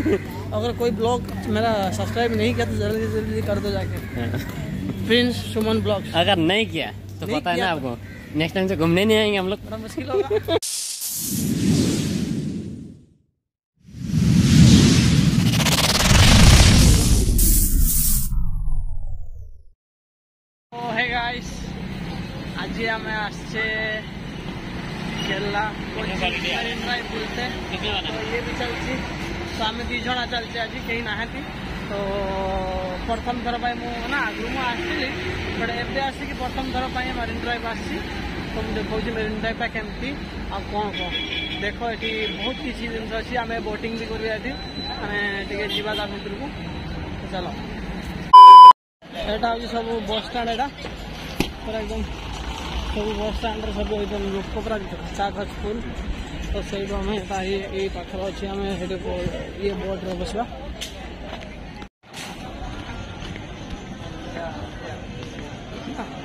अगर कोई ब्लॉग मेरा सब्सक्राइब नहीं किया तो जल्दी जल्दी कर दो जाके। प्रिंस सुमन ब्लॉग्स। अगर नहीं किया तो पता है ना आपको, नेक्स्ट टाइम से घूमने नहीं आएंगे हम लोग, बड़ा मुश्किल होगा। हे गाइस, आज आमे आसছে केरला मरीन ड्राइव बुलते तो ये भी चलছি तो आम दी जणा चलছে आज कहीं ना तो प्रथम थर ना आगु मु आसली बट एबे आसिक प्रथम थर मरीन ड्राइव आसी तो मुझे देखा मरीन ड्राइव केमती आ कौन कौन देख ये बहुत किसी जिन अच्छी आम बोटिंग भी करा माने जीवा ता भितर को चलो। यहाँ हूँ सब बस स्टाण एटा पूरा एकदम सब बस स्टाण सब एकदम लोक पूरा चाक फुल तो से आम ये पाखर अच्छे आम ये बोट रे बसवा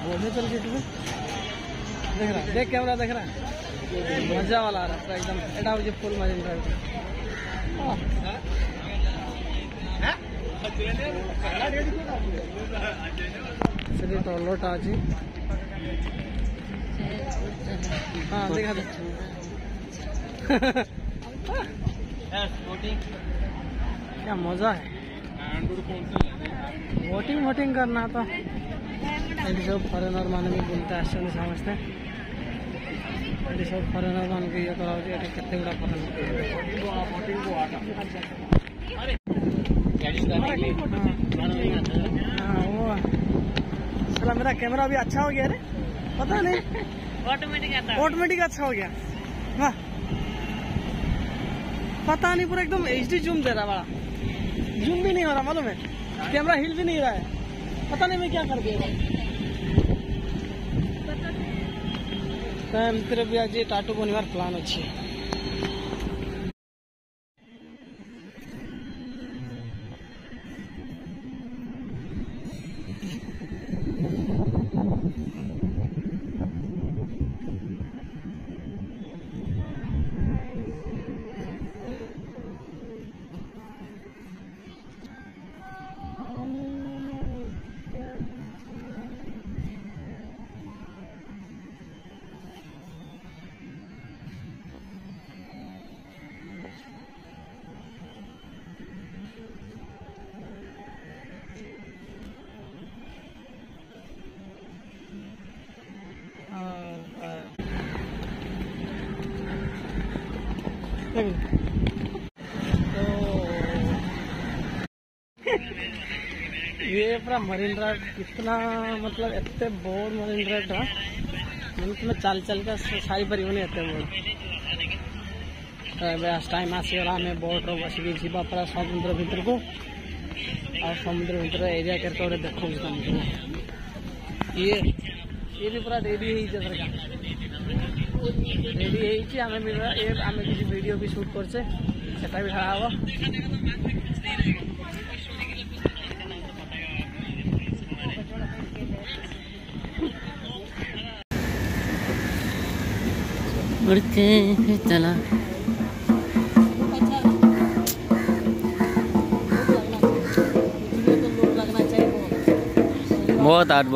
बोले चल देख रहा देख कैमरा देख रहा मजा वाला आ रहा एकदम। यहाँ हूँ फुल मरीन ड्राइव चलिए टॉयलेट आज हाँ देखा दे क्या मजा है बोटिंग वोटिंग करना तो ये सब फरेनर मान भी बोलते आस समझते ये सब फरेनर मान के ये करा केते गुड़ा चला मेरा कैमरा भी अच्छा हो गया रे, पता नहीं ऑटोमेटिक अच्छा हो गया वाह, पता नहीं पूरा एकदम HD जूम दे रहा, बड़ा जूम भी नहीं हो रहा मालूम है, कैमरा हिल भी नहीं रहा है, पता नहीं मैं क्या कर दिया। तो भी आज टाटू बनवार प्लान अच्छी तो ये पूरा मरीन ड्राइव कितना मतलब एते बोर्ड मरीन ड्राइव था मतलब चाल चल का सारी परिवहन एते बोर्ड टाइम आसगला आम बोट रो बस जीवा पूरा समुद्र भीतर को और समुद्र भीतर एरिया करके गोटे देखो ये भी पूरा रेडी रेडी आम किसी वीडियो भी शूट करछे सेटा भी ढाला उड़के चला बहुत आद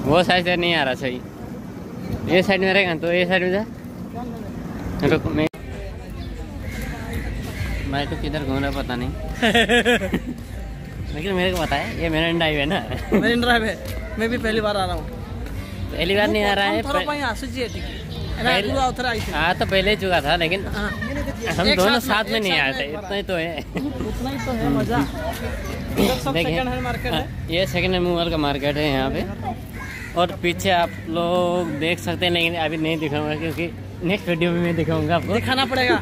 वो साइड से नहीं आ रहा सही, ये साइड में रहेगा तो ये साइड में जा रुक मैं तो किधर घूम रहा पता नहीं लेकिन मेरे को पता है ये मरीन ड्राइव है ना। मरीन ड्राइव है, मैं भी पहली बार आ रहा हूँ। पहली बार नहीं आ रहा है हाँ तो पहले चुका था लेकिन हम दोनों साथ में नहीं आए थे, इतना ही तो है। उतना ही तो है मजा। देखिए ये सेकंड हैंड मोबाइल का मार्केट है यहाँ पे और पीछे आप लोग देख सकते हैं लेकिन अभी नहीं दिखाऊंगा क्योंकि नेक्स्ट वीडियो में मैं दिखाऊंगा आपको, दिखाना पड़ेगा।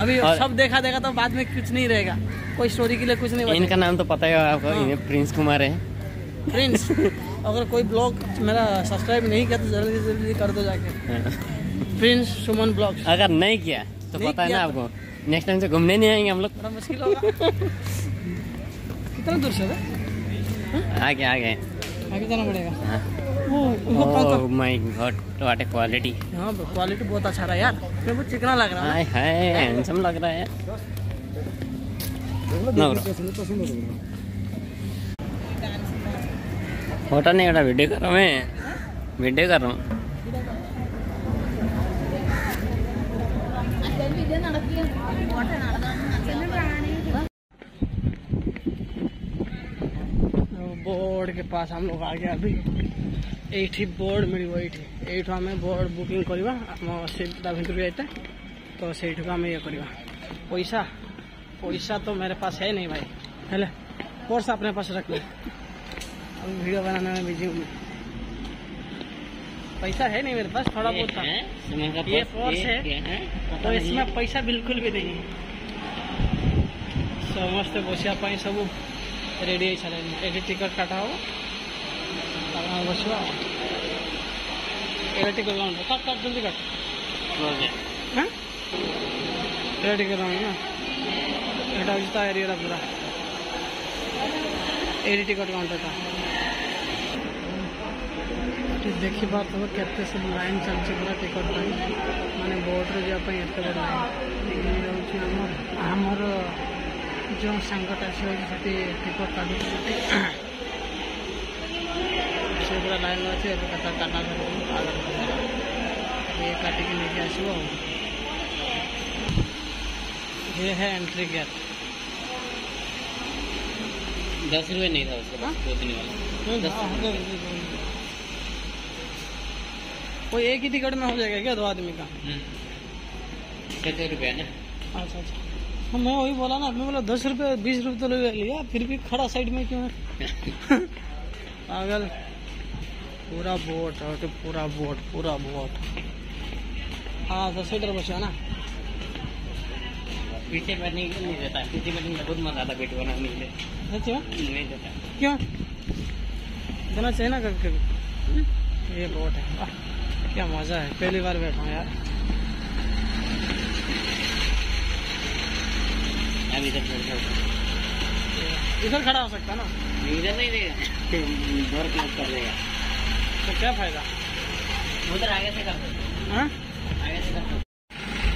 अभी सब देखा देगा तो बाद में कुछ नहीं रहेगा, कोई स्टोरी के लिए कुछ नहीं। इनका नाम तो पता ही होगा आपको, प्रिंस कुमार है। प्रिंस अगर कोई ब्लॉग मेरा सब्सक्राइब नहीं किया तो जल्दी जल्दी कर दो जाके। प्रिंस सुमन ब्लॉग्स। अगर नहीं किया तो नहीं पता है किया ना आपको, नेक्स्ट टाइम से घूमने नहीं आएंगे हम लोग। बड़ा मुश्किल होगा। कितना दूर से है? आगे आगे आगे जाना पड़ेगा। हाँ। Oh my God, what A quality. हाँ क्वालिटी बहुत अच्छा रहा यार, मैं बहुत चिकना लग रहा है। हाय हैंडसम लग रहा है। फोटो नहीं करा, वीडियो कर रहा हूँ मैं, वीडियो कर रहा हूँ। बोर्ड के पास हम लोग आ गए अभी। एठी बोर्ड मिली एठू आम बोर्ड बुकिंग करवा आम सीटा भितर जाते तो सेठू आम ये करवा। पैसा पैसा तो मेरे पास है नहीं भाई, हेले पर्स अपने पास रख ले, अभी वीडियो बनाने में बिजी हूँ। पैसा है नहीं मेरे पास, थोड़ा बहुत था। ये पर्स है तो इसमें पैसा बिल्कुल भी नहीं है। समस्त बसिया सब रेडी है चले। ये टिकट काटा हो बसवा, ये टिकट काउंटर कट कट जल्दी कट। हाँ ये टिकट काउंटर ना এটা হচ্ছে এরিয়াটা পুরা এই টিকট কাউন্টারটা। देखी बात हो केते सब लाइन चलছে पूरा टिकट पाई माने बोर्ड रे जा पाई एते बड़ लाइन रहउछि। हमर जो संगठन से टिकट काटू से पूरा लाइन अच्छे कथा काटा ये काटी के लेके आसो। ये है एंट्री गेट। 10 रुपये नहीं था उसके पास सोचने वाला। कोई एक ही टिकट में हो जाएगा क्या 2 आदमी का? 70 रुपये ना। अच्छा अच्छा हाँ मैं वही बोला ना, मैं बोला 10 रुपये 20 रुपये तो ले लिया, फिर भी खड़ा साइड में क्यों है? पागल। पूरा बोट पूरा बोट पूरा बोट। हाँ 10 सीटर बचा ना। पीछे बैठने के लिए नहीं देता, पीछे बैठने का बहुत मजा आता पेट बनाने के लिए। अच्छा नहीं देता क्यों? देना चाहिए ना कभी कभी। ये बोट है, वाह क्या मजा है, पहली बार बैठा हूँ यार। इधर खड़ा हो सकता ना? इधर नहीं देगा, डोर क्लोज कर देगा। तो क्या फायदा? उधर आगे से कर दो। हाँ आगे से कर दो।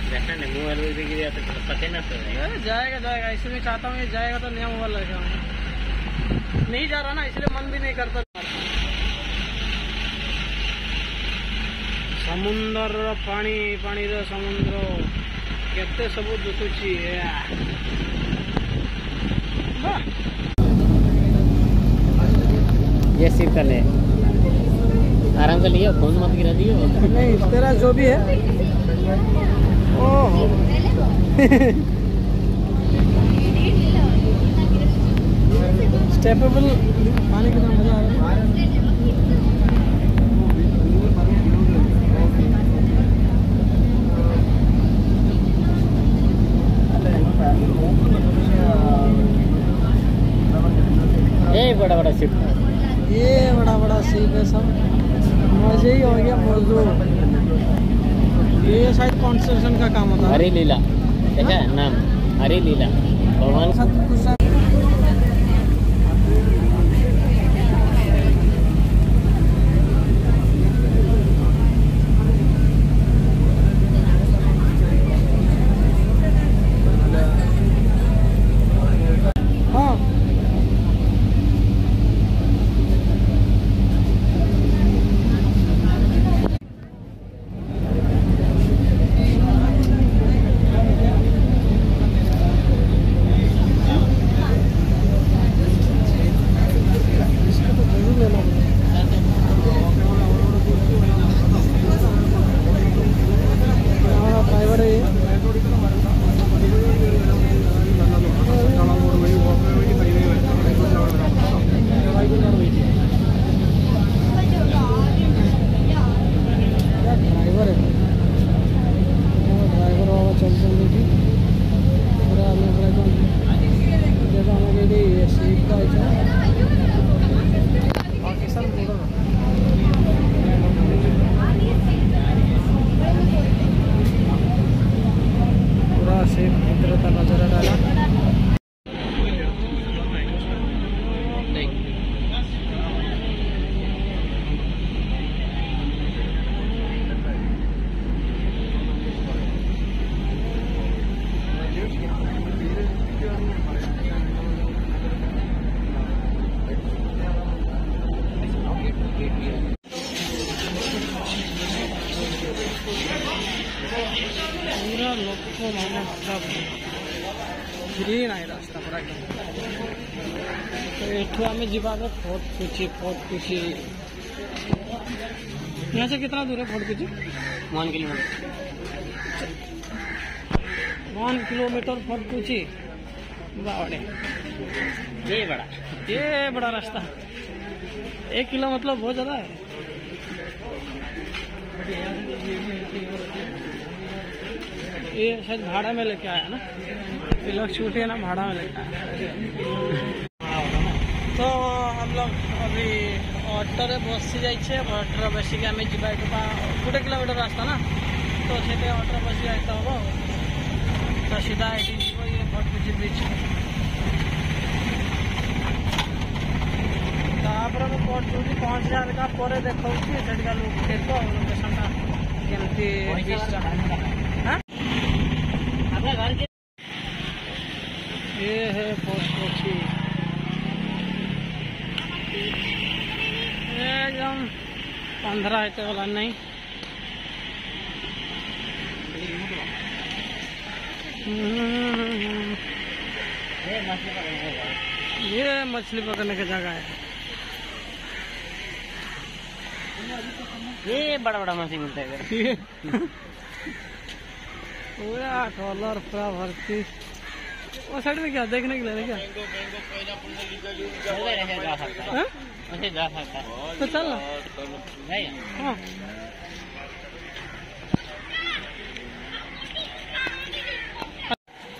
देखना नहीं मोबाइल भी गिर जाता तो पता ना चलेगा। जाएगा जाएगा, इसलिए चाहता हूँ ये जाएगा तो नया मोबाइल लगा। नहीं जा रहा ना इसलिए मन भी नहीं करता। समुंदर पानी पानी रो समुद्र केते सब दुखुची। ये सिर्फ कर ले, आराम से लियो, फोन मत गिरा दियो। नहीं तेरा जो भी है। ओह स्टेपेबल पानी कितना मजा आ रहा है। ये बड़ा बड़ा शिप, ये बड़ा बड़ा सीप है, सब मजे ही हो गया मौजूद। ये शायद कंस्ट्रक्शन का काम होता है। हरी लीला देखा है नाम, हरी लीला भगवान। पूरा लोक मैंने मतलब ग्रीन है रास्ता पूरा एकदम। तो एठू आम जा फोर्ट कुची यहाँ से कितना दूर है फोर्ट कुची? 1 किलोमीटर 1 किलोमीटर फोर्ट कुची। बावड़े ये बड़ा रास्ता 1 किलो मतलब बहुत ज्यादा है। ये शायद भाड़ा में लेके आया ना, ये लोग छूटे ना भाड़ा में लेके आया। तो हम लोग अभी ऑटो रे बसी जाइए। ऑटो बसिक आम जा 1 किलोमीटर रास्ता ना, तो से ऑटो बसी जाए हम तो सीधा ये फोर्ट कुची ब्रिज। तापर फोर्ट कुची पहुँच जाएगा पर देखा लोकेशन केमती ये है फोर्ट कुची एकदम 15 है वाला नहीं। ये मछली पकड़ने की जगह है। ये बड़ा बड़ा मछली मिलता है इधर। पूरा ट्रॉलर पूरा भर्ती। वो साइड में क्या देखने के लिए क्या? जा सकता है तो चल ना। हाँ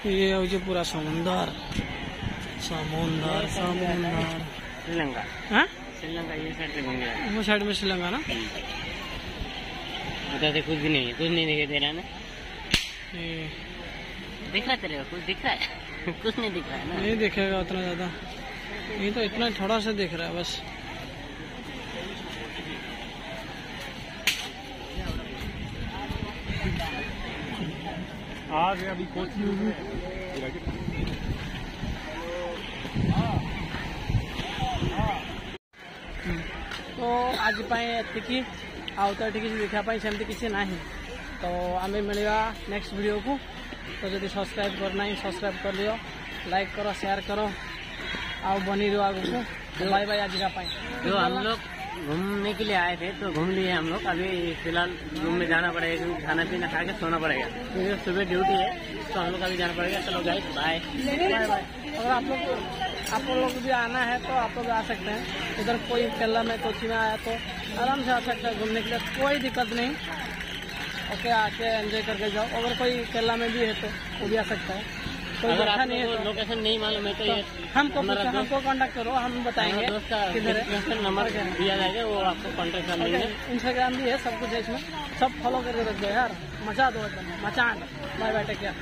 ये हो पूरा समुंदर समुंदर समुंदर। श्रीलंका हाँ श्रीलंका ये साइड से घूम गया। वो साइड में श्रीलंका ना। उधर से कुछ नहीं दिखाई दे रहा है ना। दिख रहा तेरे को कुछ दिख रहा है? कुछ नहीं दिख रहा है ना। नहीं दिखेगा उतना ज्यादा, ये तो इतना थोड़ा सा दिख रहा है बस। आ गया अभी कोच तो आज एति आउ तो ये देखापी सेमती किसी ना। तो आम मिलवा नेक्स्ट वीडियो को। तो जब सब्सक्राइब करना सब्सक्राइब कर लियो, लाइक करो शेयर करो आओ बनी रहो आगे को। बाय बाय आज का पाई। जो हम लोग घूमने के लिए आए थे तो घूम लिए हम लोग। अभी फिलहाल रूम में जाना पड़ेगा, खाना पीना खा के सोना पड़ेगा क्योंकि सुबह ड्यूटी है, तो हम लोग अभी जाना पड़ेगा। चलो गाइस बाय बाय। अगर आप लोग भी आना है तो आप लोग आ सकते हैं। इधर कोई केरला में कोची में आया तो आराम से आ सकता है घूमने के लिए, कोई दिक्कत नहीं। ओके आके एंजॉय करके जाओ। अगर कोई केरला में भी है तो वो भी आ सकता है। तो अगर अच्छा नहीं है आपको लोकेशन नहीं मालूम है तो ये हमको कांटेक्ट करो, हम बताएंगे दोस्त का किधर है। नंबर दिया जाएगा, वो आपको कांटेक्ट कर लेंगे। इंस्टाग्राम भी है, सब कुछ है इसमें, सब फॉलो करके रख दो यार। मचा दो एकदम मचान। Bye bye take care.